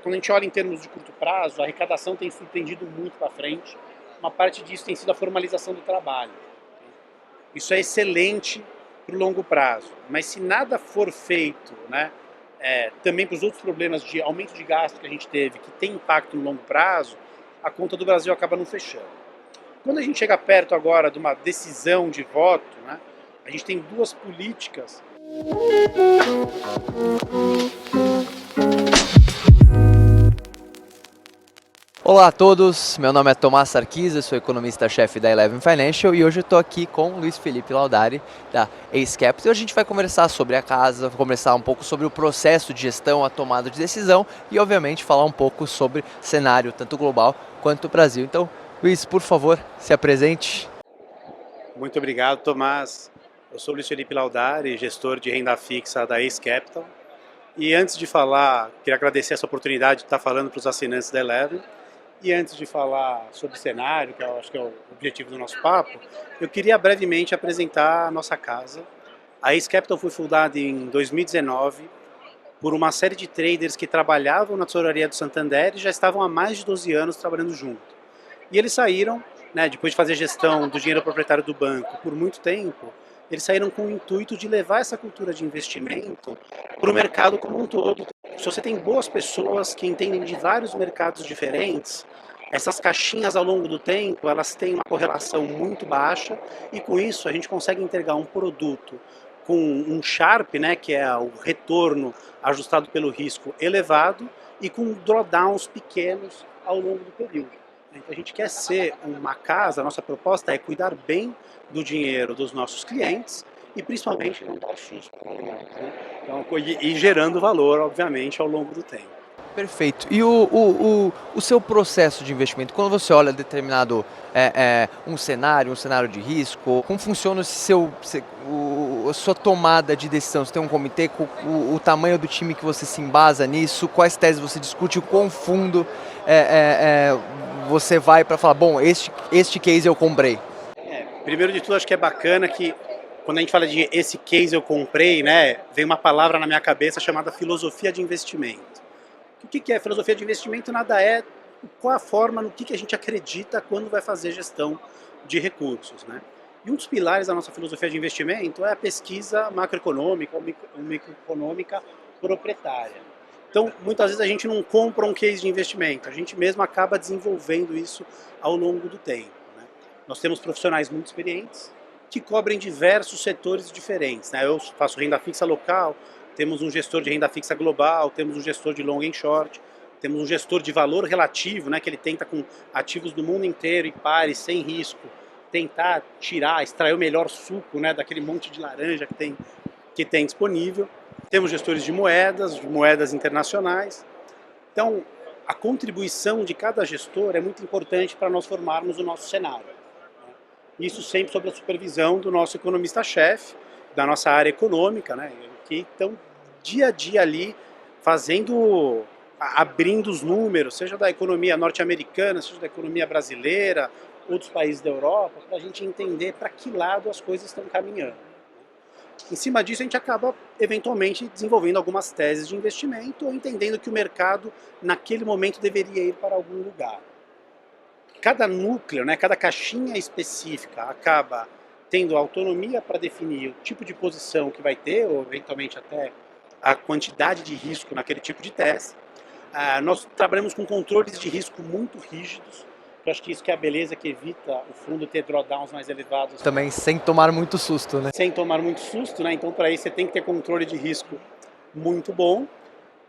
quando a gente olha em termos de curto prazo, a arrecadação tem surpreendido muito para frente. Uma parte disso tem sido a formalização do trabalho. Isso é excelente para o longo prazo, mas se nada for feito, né, também para os outros problemas de aumento de gasto que a gente teve, que tem impacto no longo prazo, a conta do Brasil acaba não fechando. Quando a gente chega perto agora de uma decisão de voto, né, a gente tem duas políticas. Olá a todos, meu nome é Tomás Sarquis, sou economista-chefe da Eleven Financial e hoje eu estou aqui com o Luiz Felipe Laudari, da Ace Capital. Hoje a gente vai conversar sobre a casa, conversar um pouco sobre o processo de gestão, a tomada de decisão e, obviamente, falar um pouco sobre cenário, tanto global quanto Brasil. Então, Luiz, por favor, se apresente. Muito obrigado, Tomás. Eu sou o Luiz Felipe Laudari, gestor de renda fixa da Ace Capital. E antes de falar, queria agradecer essa oportunidade de estar falando para os assinantes da Eleven. E antes de falar sobre cenário, que eu acho que é o objetivo do nosso papo, eu queria brevemente apresentar a nossa casa. A Ace Capital foi fundada em 2019 por uma série de traders que trabalhavam na tesouraria do Santander e já estavam há mais de 12 anos trabalhando junto. E eles saíram, né, depois de fazer gestão do dinheiro proprietário do banco por muito tempo, eles saíram com o intuito de levar essa cultura de investimento para o mercado como um todo. Se você tem boas pessoas que entendem de vários mercados diferentes, essas caixinhas ao longo do tempo, elas têm uma correlação muito baixa e com isso a gente consegue entregar um produto com um Sharpe, né, que é o retorno ajustado pelo risco elevado e com drawdowns pequenos ao longo do período. Então a gente quer ser uma casa, a nossa proposta é cuidar bem do dinheiro dos nossos clientes e principalmente não dar susto, né? Então, e gerando valor, obviamente, ao longo do tempo. Perfeito. E o seu processo de investimento, quando você olha determinado um cenário de risco, como funciona a sua tomada de decisão? Você tem um comitê, o tamanho do time que você se embasa nisso, quais teses você discute, o quão fundo você vai para falar, bom, este case eu comprei? Primeiro de tudo, acho que é bacana que quando a gente fala de esse case eu comprei, né, vem uma palavra na minha cabeça chamada filosofia de investimento. O que é filosofia de investimento? Nada é qual a forma, no que a gente acredita quando vai fazer gestão de recursos, né? E um dos pilares da nossa filosofia de investimento é a pesquisa macroeconômica ou microeconômica proprietária. Então, muitas vezes a gente não compra um case de investimento, a gente mesmo acaba desenvolvendo isso ao longo do tempo, né? Nós temos profissionais muito experientes que cobrem diversos setores diferentes, né? Eu faço renda fixa local, temos um gestor de renda fixa global, temos um gestor de long and short, temos um gestor de valor relativo, né, que ele tenta com ativos do mundo inteiro e pares, sem risco, tentar extrair o melhor suco, né, daquele monte de laranja que tem disponível. Temos gestores de moedas internacionais. Então, a contribuição de cada gestor é muito importante para nós formarmos o nosso cenário. Isso sempre sob a supervisão do nosso economista-chefe, da nossa área econômica, né, que estão dia a dia ali abrindo os números, seja da economia norte-americana, seja da economia brasileira, outros países da Europa, para a gente entender para que lado as coisas estão caminhando. Em cima disso, a gente acaba, eventualmente, desenvolvendo algumas teses de investimento ou entendendo que o mercado, naquele momento, deveria ir para algum lugar. Cada núcleo, né, cada caixinha específica acaba tendo autonomia para definir o tipo de posição que vai ter, ou eventualmente até a quantidade de risco naquele tipo de tese. Nós trabalhamos com controles de risco muito rígidos, eu acho que isso que é a beleza que evita o fundo ter drawdowns mais elevados. Também sem tomar muito susto, né? Sem tomar muito susto, né? Então para isso você tem que ter controle de risco muito bom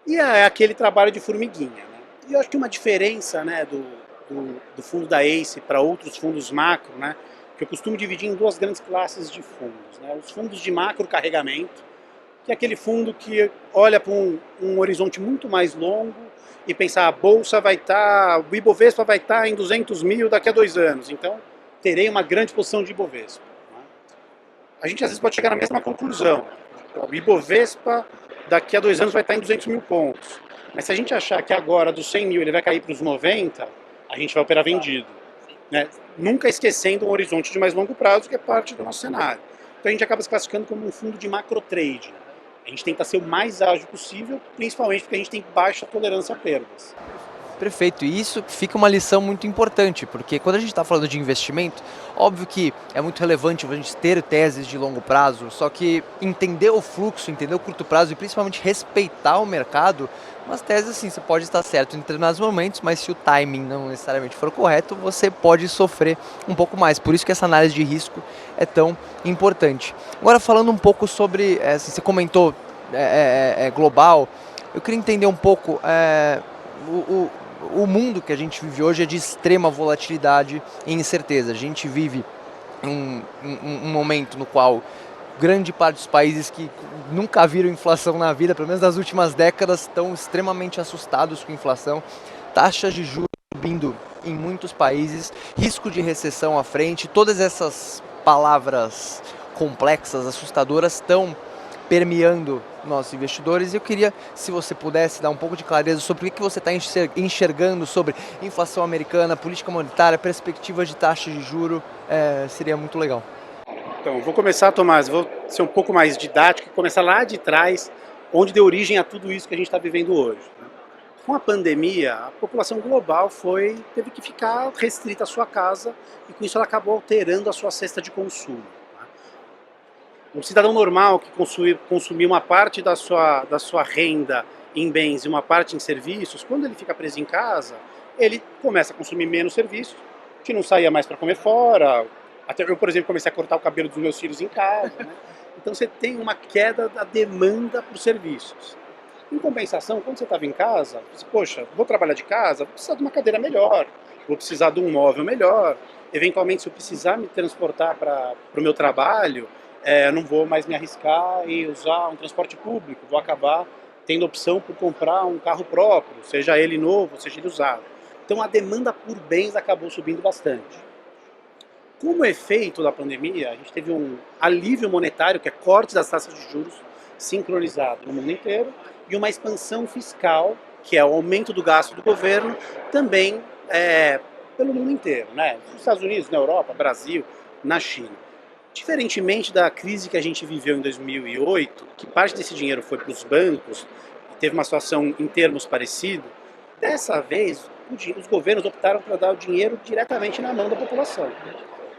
e é aquele trabalho de formiguinha, né? E eu acho que uma diferença, né, do fundo da Ace para outros fundos macro, né, que eu costumo dividir em duas grandes classes de fundos, né? Os fundos de macro carregamento, que é aquele fundo que olha para um horizonte muito mais longo e pensar a bolsa vai estar, o Ibovespa vai estar em 200 mil daqui a 2 anos, então terei uma grande posição de Ibovespa, né? A gente às vezes pode chegar na mesma conclusão, o Ibovespa daqui a 2 anos vai estar em 200 mil pontos, mas se a gente achar que agora dos 100 mil ele vai cair para os 90, a gente vai operar vendido, né? Nunca esquecendo um horizonte de mais longo prazo, que é parte do nosso cenário. Então a gente acaba se classificando como um fundo de macro trade. A gente tenta ser o mais ágil possível, principalmente porque a gente tem baixa tolerância a perdas. Perfeito, e isso fica uma lição muito importante, porque quando a gente está falando de investimento, óbvio que é muito relevante a gente ter teses de longo prazo, só que entender o fluxo, entender o curto prazo e principalmente respeitar o mercado, umas teses assim, você pode estar certo em determinados momentos, mas se o timing não necessariamente for correto, você pode sofrer um pouco mais, por isso que essa análise de risco é tão importante. Agora falando um pouco sobre, assim, você comentou global, eu queria entender um pouco o, o mundo que a gente vive hoje é de extrema volatilidade e incerteza. A gente vive um momento no qual grande parte dos países que nunca viram inflação na vida, pelo menos nas últimas décadas, estão extremamente assustados com a inflação, taxas de juros subindo em muitos países, risco de recessão à frente, todas essas palavras complexas, assustadoras, estão permeando nossos investidores. Eu queria, se você pudesse dar um pouco de clareza sobre o que você está enxergando sobre inflação americana, política monetária, perspectivas de taxa de juro, seria muito legal. Então, vou começar, Tomás, vou ser um pouco mais didático e começar lá de trás, onde deu origem a tudo isso que a gente está vivendo hoje. Com a pandemia, a população global teve que ficar restrita à sua casa e com isso ela acabou alterando a sua cesta de consumo. Um cidadão normal que consumia uma parte da sua renda em bens e uma parte em serviços, quando ele fica preso em casa, ele começa a consumir menos serviços, que não saía mais para comer fora. Até eu, por exemplo, comecei a cortar o cabelo dos meus filhos em casa. Né? Então você tem uma queda da demanda por serviços. Em compensação, quando você estava em casa, você, poxa, vou trabalhar de casa, vou precisar de uma cadeira melhor, vou precisar de um móvel melhor, eventualmente se eu precisar me transportar para o meu trabalho, eu não vou mais me arriscar e usar um transporte público, vou acabar tendo opção por comprar um carro próprio, seja ele novo, seja ele usado. Então a demanda por bens acabou subindo bastante. Como efeito da pandemia, a gente teve um alívio monetário, que é corte das taxas de juros sincronizado no mundo inteiro, e uma expansão fiscal, que é o aumento do gasto do governo, também pelo mundo inteiro, né? Nos Estados Unidos, na Europa, Brasil, na China. Diferentemente da crise que a gente viveu em 2008, que parte desse dinheiro foi para os bancos, e teve uma situação em termos parecido, dessa vez os governos optaram por dar o dinheiro diretamente na mão da população.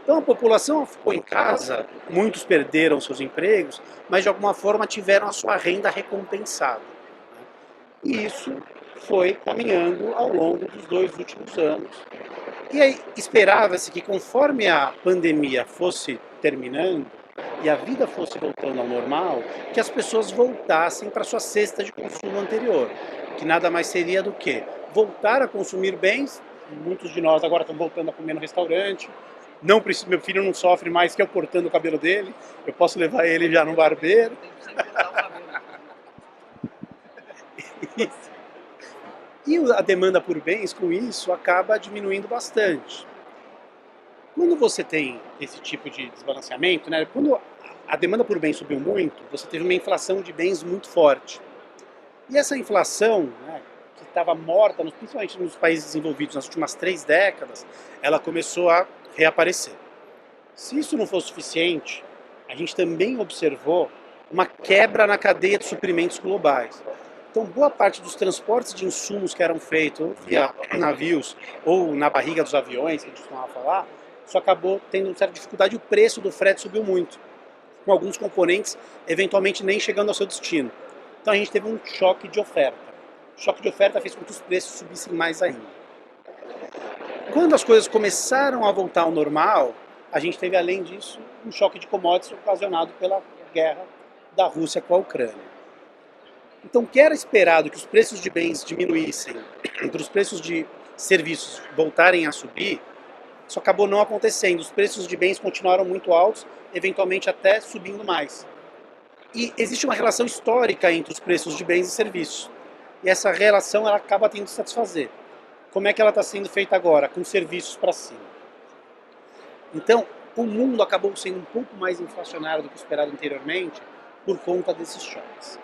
Então a população ficou em casa, muitos perderam seus empregos, mas de alguma forma tiveram a sua renda recompensada. E isso foi caminhando ao longo dos 2 últimos anos. E aí esperava-se que conforme a pandemia fosse terminando e a vida fosse voltando ao normal, que as pessoas voltassem para sua cesta de consumo anterior, que nada mais seria do que voltar a consumir bens. Muitos de nós agora estão voltando a comer no restaurante. Não preciso, meu filho não sofre mais que eu cortando o cabelo dele, eu posso levar ele já no barbeiro. E a demanda por bens, com isso, acaba diminuindo bastante. Quando você tem esse tipo de desbalanceamento, né, quando a demanda por bens subiu muito, você teve uma inflação de bens muito forte. E essa inflação, né, que estava morta, principalmente nos países desenvolvidos nas últimas 3 décadas, ela começou a reaparecer. Se isso não for suficiente, a gente também observou uma quebra na cadeia de suprimentos globais. Então, boa parte dos transportes de insumos que eram feitos via navios ou na barriga dos aviões, que a gente costumava falar, isso acabou tendo uma certa dificuldade, o preço do frete subiu muito, com alguns componentes eventualmente nem chegando ao seu destino. Então a gente teve um choque de oferta. O choque de oferta fez com que os preços subissem mais ainda. Quando as coisas começaram a voltar ao normal, a gente teve, além disso, um choque de commodities ocasionado pela guerra da Rússia com a Ucrânia. Então, o que era esperado que os preços de bens diminuíssem para os preços de serviços voltarem a subir, isso acabou não acontecendo. Os preços de bens continuaram muito altos, eventualmente até subindo mais. E existe uma relação histórica entre os preços de bens e serviços. E essa relação ela acaba tendo que satisfazer. Como é que ela está sendo feita agora? Com serviços para cima. Então, o mundo acabou sendo um pouco mais inflacionário do que esperado anteriormente por conta desses choques.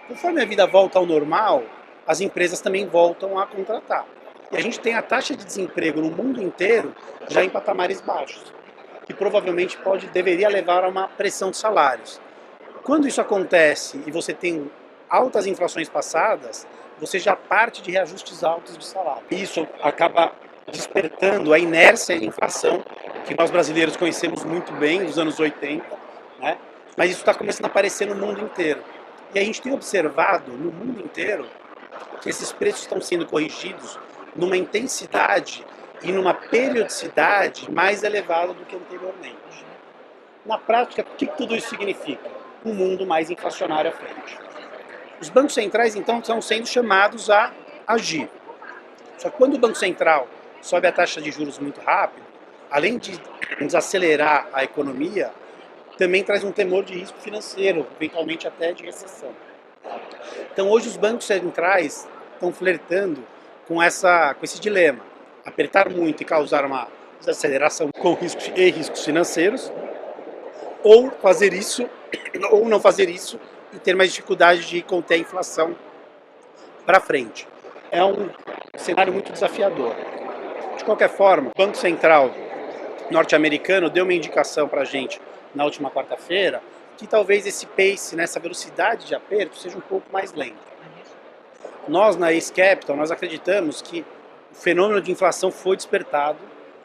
Conforme a vida volta ao normal, as empresas também voltam a contratar. E a gente tem a taxa de desemprego no mundo inteiro já em patamares baixos, que provavelmente deveria levar a uma pressão de salários. Quando isso acontece e você tem altas inflações passadas, você já parte de reajustes altos de salário. Isso acaba despertando a inércia e a inflação que nós brasileiros conhecemos muito bem nos anos 80, né? Mas isso está começando a aparecer no mundo inteiro. E a gente tem observado no mundo inteiro que esses preços estão sendo corrigidos numa intensidade e numa periodicidade mais elevada do que anteriormente. Na prática, o que tudo isso significa? Um mundo mais inflacionário à frente. Os bancos centrais, então, estão sendo chamados a agir. Só que quando o Banco Central sobe a taxa de juros muito rápido, além de desacelerar a economia, também traz um temor de risco financeiro, eventualmente até de recessão. Então hoje os bancos centrais estão flertando com esse dilema. Apertar muito e causar uma desaceleração com riscos financeiros, ou fazer isso, ou não fazer isso e ter mais dificuldade de conter a inflação para frente. É um cenário muito desafiador. De qualquer forma, o Banco Central norte-americano deu uma indicação para a gente na última quarta-feira que talvez esse pace, essa velocidade de aperto, seja um pouco mais lenta. Nós, na Ace Capital, nós acreditamos que o fenômeno de inflação foi despertado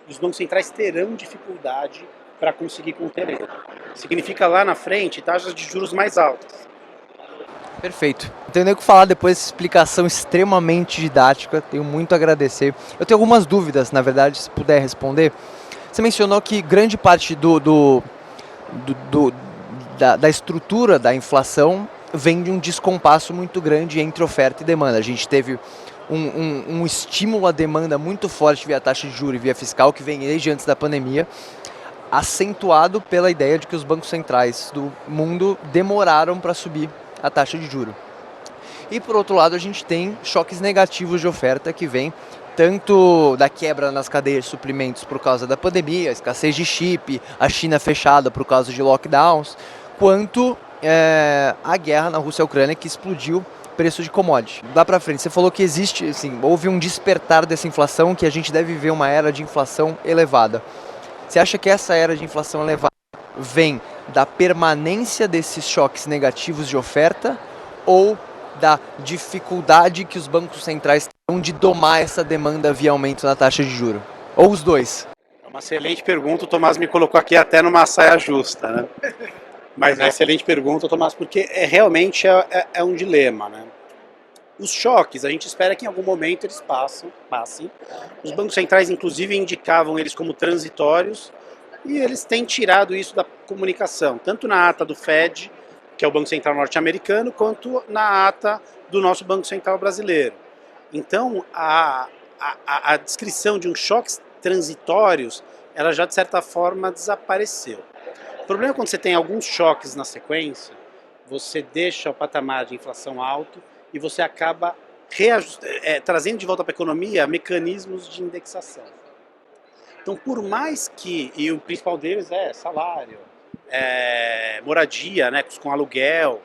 e os bancos centrais terão dificuldade para conseguir conter ele. Significa lá na frente taxas de juros mais altas. Perfeito. Não tenho nem o que falar depois dessa explicação extremamente didática, tenho muito a agradecer. Eu tenho algumas dúvidas, na verdade, se puder responder. Você mencionou que grande parte da estrutura da inflação vem de um descompasso muito grande entre oferta e demanda. A gente teve um estímulo à demanda muito forte via taxa de juros e via fiscal, que vem desde antes da pandemia, acentuado pela ideia de que os bancos centrais do mundo demoraram para subir a taxa de juros. E por outro lado, a gente tem choques negativos de oferta que vem tanto da quebra nas cadeias de suprimentos por causa da pandemia, a escassez de chip, a China fechada por causa de lockdowns, quanto a guerra na Rússia e Ucrânia que explodiu o preço de commodity. Lá para frente, você falou que existe, assim, houve um despertar dessa inflação, que a gente deve viver uma era de inflação elevada. Você acha que essa era de inflação elevada vem da permanência desses choques negativos de oferta ou da dificuldade que os bancos centrais têm de domar essa demanda via aumento na taxa de juros? Ou os dois? É uma excelente pergunta, o Tomás me colocou aqui até numa saia justa, né? Mas é uma excelente pergunta, Tomás, porque realmente é um dilema, né? Os choques, a gente espera que em algum momento eles passem. Os bancos centrais, inclusive, indicavam eles como transitórios e eles têm tirado isso da comunicação, tanto na ata do Fed, que é o Banco Central norte-americano, quanto na ata do nosso Banco Central brasileiro. Então, a descrição de uns choques transitórios, ela já de certa forma desapareceu. O problema é quando você tem alguns choques na sequência, você deixa o patamar de inflação alto e você acaba trazendo de volta para a economia mecanismos de indexação. Então, por mais que, e o principal deles é salário, moradia, né, com aluguel,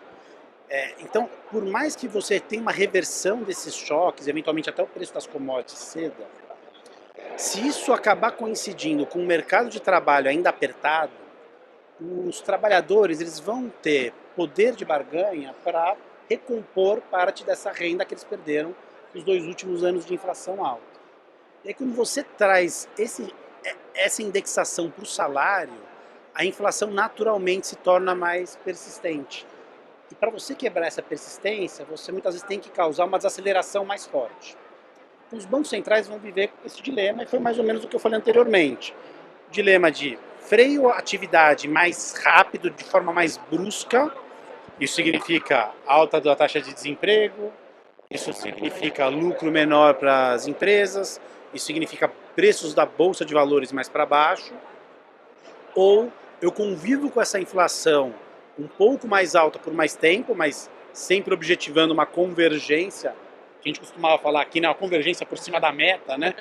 então, por mais que você tenha uma reversão desses choques, eventualmente até o preço das commodities ceda, se isso acabar coincidindo com o mercado de trabalho ainda apertado, os trabalhadores eles vão ter poder de barganha para recompor parte dessa renda que eles perderam nos 2 últimos anos de inflação alta. E aí, quando você traz essa indexação para o salário, a inflação naturalmente se torna mais persistente. E para você quebrar essa persistência, você muitas vezes tem que causar uma desaceleração mais forte. Então, os bancos centrais vão viver com esse dilema, e foi mais ou menos o que eu falei anteriormente. O dilema de freio a atividade mais rápido, de forma mais brusca. Isso significa alta da taxa de desemprego, isso significa lucro menor para as empresas, isso significa preços da bolsa de valores mais para baixo, ou eu convivo com essa inflação um pouco mais alta por mais tempo, mas sempre objetivando uma convergência, que a gente costumava falar aqui, né, uma convergência por cima da meta, né?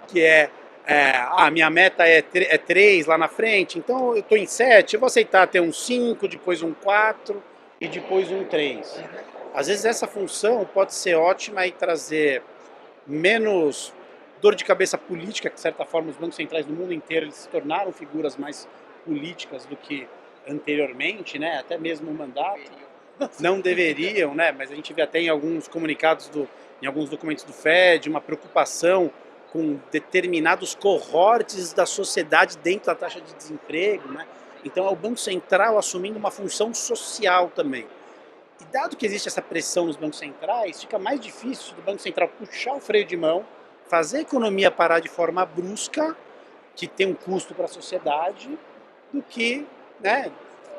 Que a minha meta é 3 lá na frente, então eu estou em 7, eu vou aceitar ter um 5, depois um 4 e depois um 3. Às vezes essa função pode ser ótima e trazer menos dor de cabeça política, que de certa forma os bancos centrais do mundo inteiro eles se tornaram figuras mais políticas do que anteriormente, né, até mesmo o mandato, não deveriam, né, mas a gente vê até em alguns comunicados, em alguns documentos do Fed, uma preocupação com determinados cohortes da sociedade dentro da taxa de desemprego, né? Então é o Banco Central assumindo uma função social também. E dado que existe essa pressão nos bancos centrais, fica mais difícil do Banco Central puxar o freio de mão, fazer a economia parar de forma brusca, que tem um custo para a sociedade, do que, né,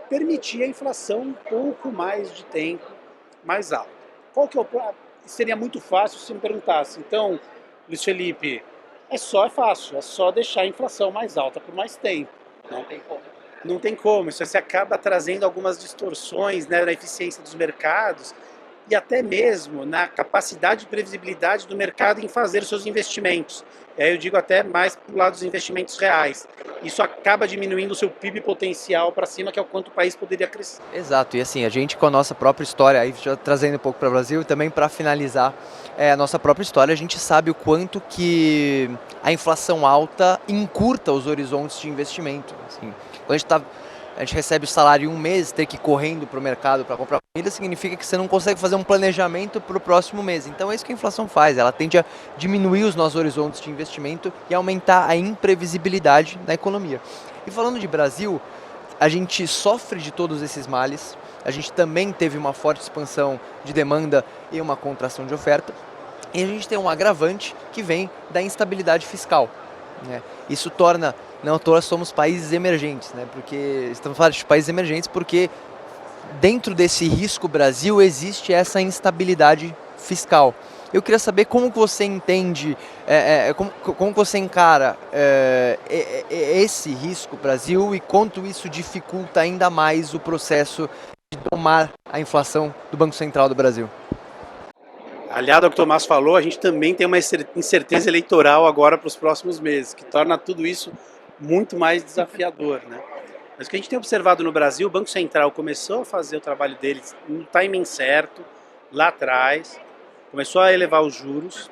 permitir a inflação um pouco mais de tempo mais alta. Qual que é o seria muito fácil se me perguntasse, então, Luiz Felipe, é fácil, é só deixar a inflação mais alta por mais tempo. Não tem como. Não tem como, isso você acaba trazendo algumas distorções, né, na eficiência dos mercados e até mesmo na capacidade de previsibilidade do mercado em fazer seus investimentos. E aí eu digo até mais para o lado dos investimentos reais. Isso acaba diminuindo o seu PIB potencial para cima, que é o quanto o país poderia crescer. Exato, e assim, a gente com a nossa própria história, aí já trazendo um pouco para o Brasil, e também para finalizar a nossa própria história, a gente sabe o quanto que a inflação alta encurta os horizontes de investimento. Assim, quando a gente recebe o salário em um mês, ter que ir correndo para o mercado para comprar comida, significa que você não consegue fazer um planejamento para o próximo mês. Então é isso que a inflação faz, ela tende a diminuir os nossos horizontes de investimento e aumentar a imprevisibilidade da economia. E falando de Brasil, a gente sofre de todos esses males, a gente também teve uma forte expansão de demanda e uma contração de oferta, e a gente tem um agravante que vem da instabilidade fiscal, né? Isso torna, não à toa somos países emergentes, né? Porque estamos falando de países emergentes porque dentro desse risco Brasil existe essa instabilidade fiscal. Eu queria saber como que você entende, como você encara esse risco Brasil e quanto isso dificulta ainda mais o processo de domar a inflação do Banco Central do Brasil. Aliado ao que o Tomás falou, a gente também tem uma incerteza eleitoral agora para os próximos meses, que torna tudo isso muito mais desafiador, né? Mas o que a gente tem observado no Brasil, o Banco Central começou a fazer o trabalho deles no timing certo, lá atrás, começou a elevar os juros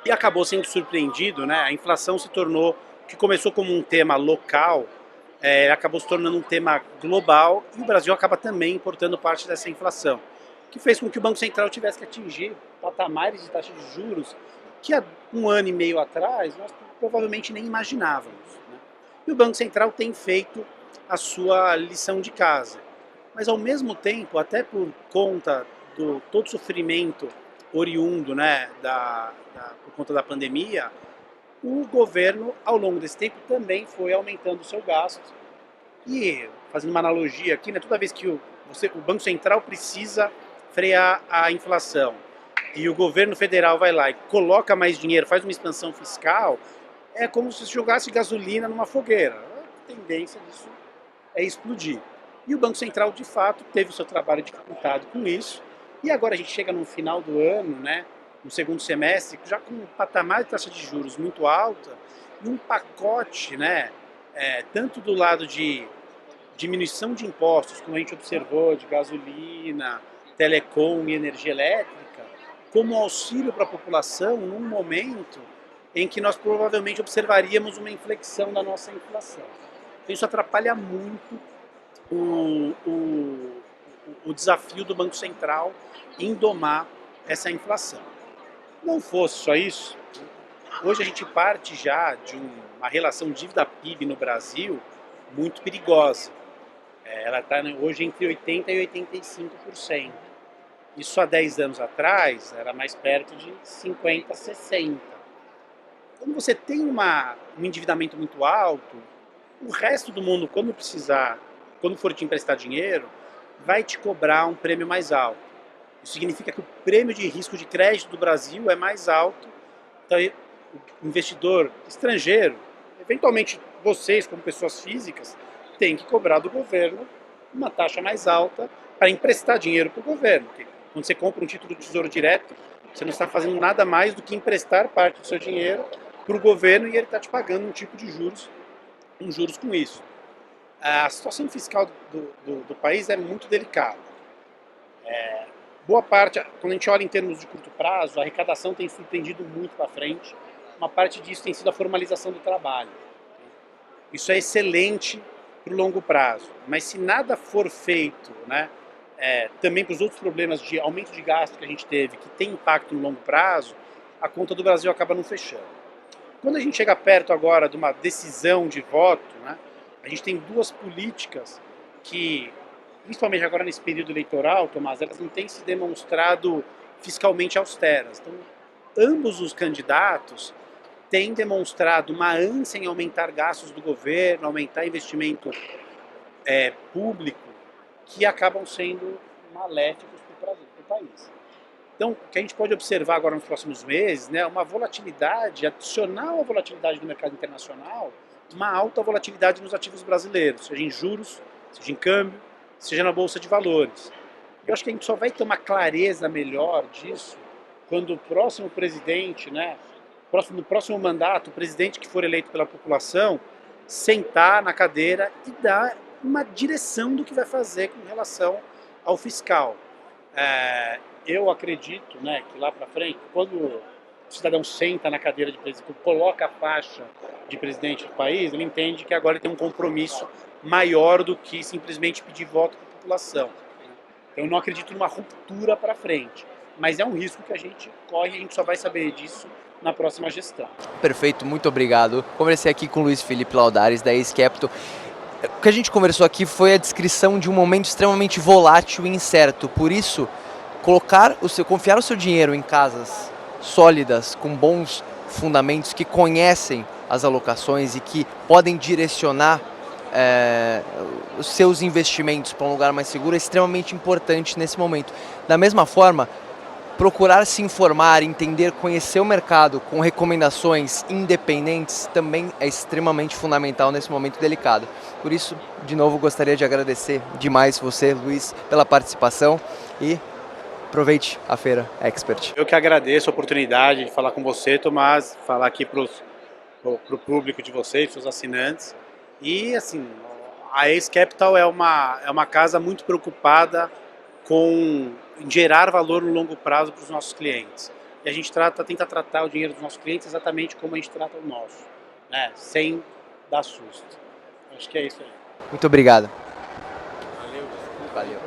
e acabou sendo surpreendido, né? A inflação se tornou, que começou como um tema local, acabou se tornando um tema global e o Brasil acaba também importando parte dessa inflação, que fez com que o Banco Central tivesse que atingir patamares de taxa de juros que há um ano e meio atrás nós provavelmente nem imaginávamos, né? E o Banco Central tem feito a sua lição de casa. Mas ao mesmo tempo, até por conta do todo o sofrimento oriundo, né, por conta da pandemia, o governo, ao longo desse tempo, também foi aumentando o seu gasto. E, fazendo uma analogia aqui, né, toda vez que o Banco Central precisa frear a inflação e o governo federal vai lá e coloca mais dinheiro, faz uma expansão fiscal, é como se jogasse gasolina numa fogueira. A tendência disso é explodir. E o Banco Central, de fato, teve o seu trabalho dificultado com isso. E agora a gente chega no final do ano, né, no segundo semestre, já com um patamar de taxa de juros muito alta e um pacote, né, tanto do lado de diminuição de impostos, como a gente observou, de gasolina, telecom e energia elétrica, como auxílio para a população num momento em que nós provavelmente observaríamos uma inflexão da nossa inflação. Então isso atrapalha muito o desafio do Banco Central em domar essa inflação. Não fosse só isso, hoje a gente parte já de uma relação dívida-PIB no Brasil muito perigosa. Ela está hoje entre 80% e 85%. Isso há 10 anos atrás era mais perto de 50%, 60%. Quando você tem um endividamento muito alto, o resto do mundo, quando for te emprestar dinheiro, vai te cobrar um prêmio mais alto. Isso significa que o prêmio de risco de crédito do Brasil é mais alto. Então, o investidor estrangeiro, eventualmente vocês, como pessoas físicas, têm que cobrar do governo uma taxa mais alta para emprestar dinheiro para o governo. Porque quando você compra um título de tesouro direto, você não está fazendo nada mais do que emprestar parte do seu dinheiro para o governo e ele está te pagando um tipo de juros, com isso. A situação fiscal do país é muito delicada. Boa parte, quando a gente olha em termos de curto prazo, a arrecadação tem surpreendido muito para frente. Uma parte disso tem sido a formalização do trabalho. Isso é excelente para o longo prazo. Mas se nada for feito, né, também para os outros problemas de aumento de gasto que a gente teve, que tem impacto no longo prazo, a conta do Brasil acaba não fechando. Quando a gente chega perto agora de uma decisão de voto, né, a gente tem duas políticas que, principalmente agora nesse período eleitoral, Tomás, elas não têm se demonstrado fiscalmente austeras. Então, ambos os candidatos têm demonstrado uma ânsia em aumentar gastos do governo, aumentar investimento público, que acabam sendo maléficos para o país. Então, o que a gente pode observar agora nos próximos meses, né, uma volatilidade, adicional à volatilidade do mercado internacional, uma alta volatilidade nos ativos brasileiros, seja em juros, seja em câmbio, seja na Bolsa de Valores. Eu acho que a gente só vai ter uma clareza melhor disso quando o próximo presidente, né, no próximo mandato, o presidente que for eleito pela população, sentar na cadeira e dar uma direção do que vai fazer com relação ao fiscal. Eu acredito, né, que lá para frente, quando o cidadão senta na cadeira de presidente, coloca a faixa de presidente do país, ele entende que agora ele tem um compromisso maior do que simplesmente pedir voto para a população. Então, eu não acredito numa ruptura para frente, mas é um risco que a gente corre e a gente só vai saber disso na próxima gestão. Perfeito, muito obrigado. Conversei aqui com o Luiz Felipe Laudares, da Ace Capital. O que a gente conversou aqui foi a descrição de um momento extremamente volátil e incerto. Por isso, confiar o seu dinheiro em casas sólidas, com bons fundamentos, que conhecem as alocações e que podem direcionar os seus investimentos para um lugar mais seguro é extremamente importante nesse momento. Da mesma forma, procurar se informar, entender, conhecer o mercado com recomendações independentes também é extremamente fundamental nesse momento delicado. Por isso, de novo, gostaria de agradecer demais você, Luiz, pela participação e aproveite a Feira Expert. Eu que agradeço a oportunidade de falar com você, Tomás, falar aqui para o público de vocês, para os assinantes. E, assim, a Ace Capital é uma casa muito preocupada em gerar valor no longo prazo para os nossos clientes. E a gente tenta tratar o dinheiro dos nossos clientes exatamente como a gente trata o nosso, né? Sem dar susto. Acho que é isso aí. Muito obrigado. Valeu. Valeu.